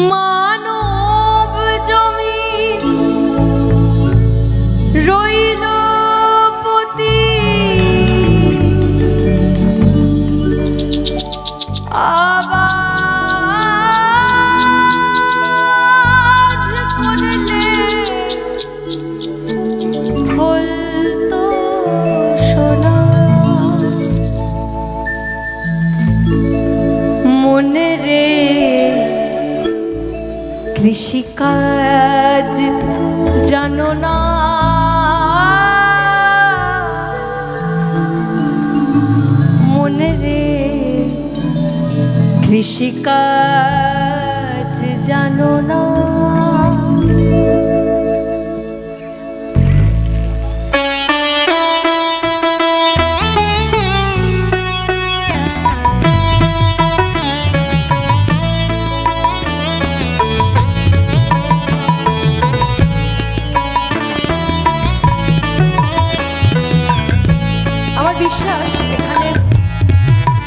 মানব জমি রইল পতি আবাজ করলে ফলতো সোনা মনে রে কৃষিকাজ জানো না মনে রে কৃষিকাজ জানো না বিশ্বাস এখানে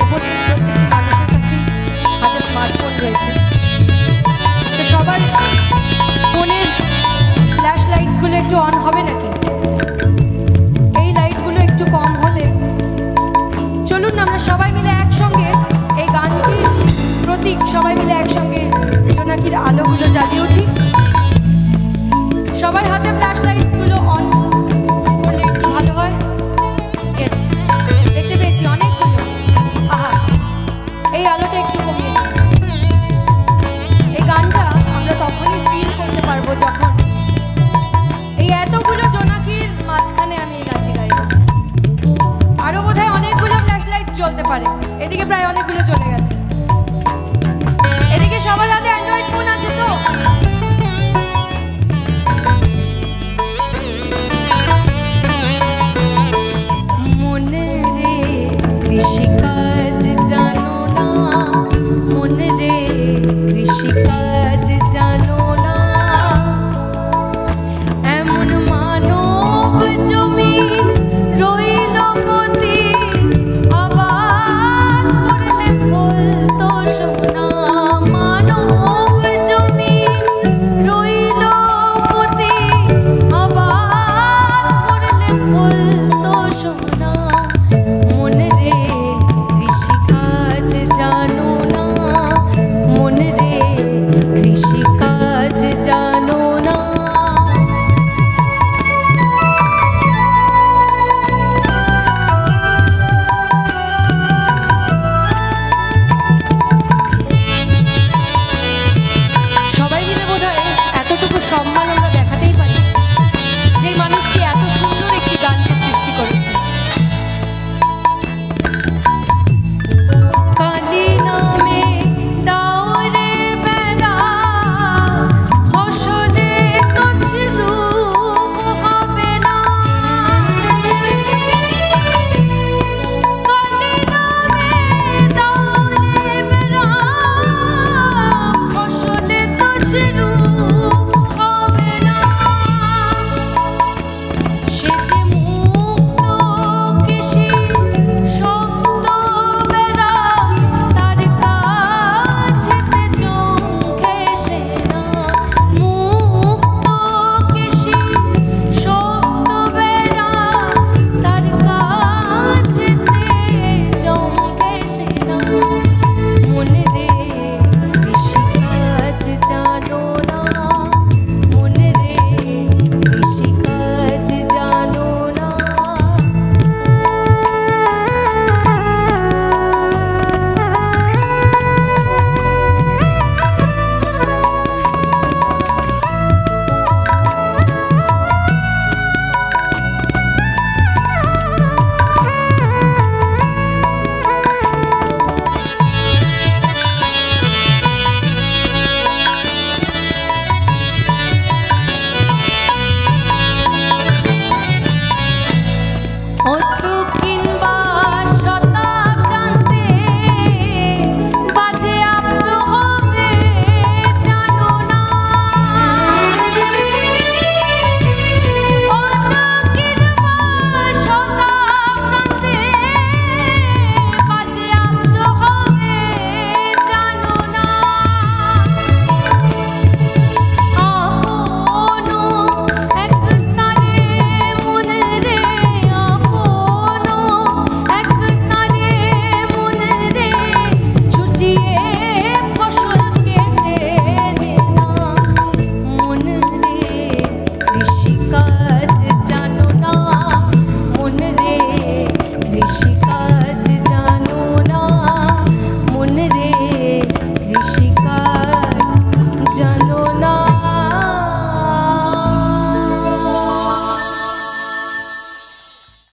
উপস্থিত প্রত্যেকটি মানুষের কাছেই হাতে স্মার্টফোন রয়েছে তো সবার ফোনের ফ্ল্যাশ লাইটসগুলো একটু অন হবে নাকি এই লাইটগুলো একটু কম হলে চলুন আমরা সবাই মিলে একসঙ্গে এই গানটির প্রতীক সবাই মিলে একসঙ্গে জোনাকির আলোগুলো জ্বালিয়ে উঠি সবার হাতে ফ্ল্যাশ লাইটসগুলো অন করলে একটু ভালো হয় দেখতে পেয়েছি অনেকগুলো এই আলোটা একটু কমিয়ে দিই এই গানটা আমরা তখনই ফিল করতে পারবো যখন এই এতগুলো জোনাকির মাঝখানে আমি এই গানটি গাইব আরো বোধহয় অনেকগুলো ফ্ল্যাশ লাইটস জ্বলতে পারে এদিকে প্রায় অনেকগুলো চলে গেছে এদিকে সবার হাতে অ্যান্ড্রয়েড ফোন আছে তো কৃষিকাজ জানো না মনে রে কৃষিকাজ জানো না এমন মানব জমি রইল পতি আবাদ করলে ফলতো সোনা মানব জমি রইল পতি আবাদ করলে ফলতো সোনা মনে রে কৃষিকাজ জানো না মনে রে কৃষিকাজ জানো না সবাই মিলে বোধহয় এতটুকু সম্মান আমরা দেখাতেই পারি যে মানুষটি এত সুন্দর একটি গানকে সৃষ্টি করেছে কালী নামে দাও রে বেলা ফসলে তছরূপ হবে না কালী নামে দাও রে বেলা ফসলে তছরূপ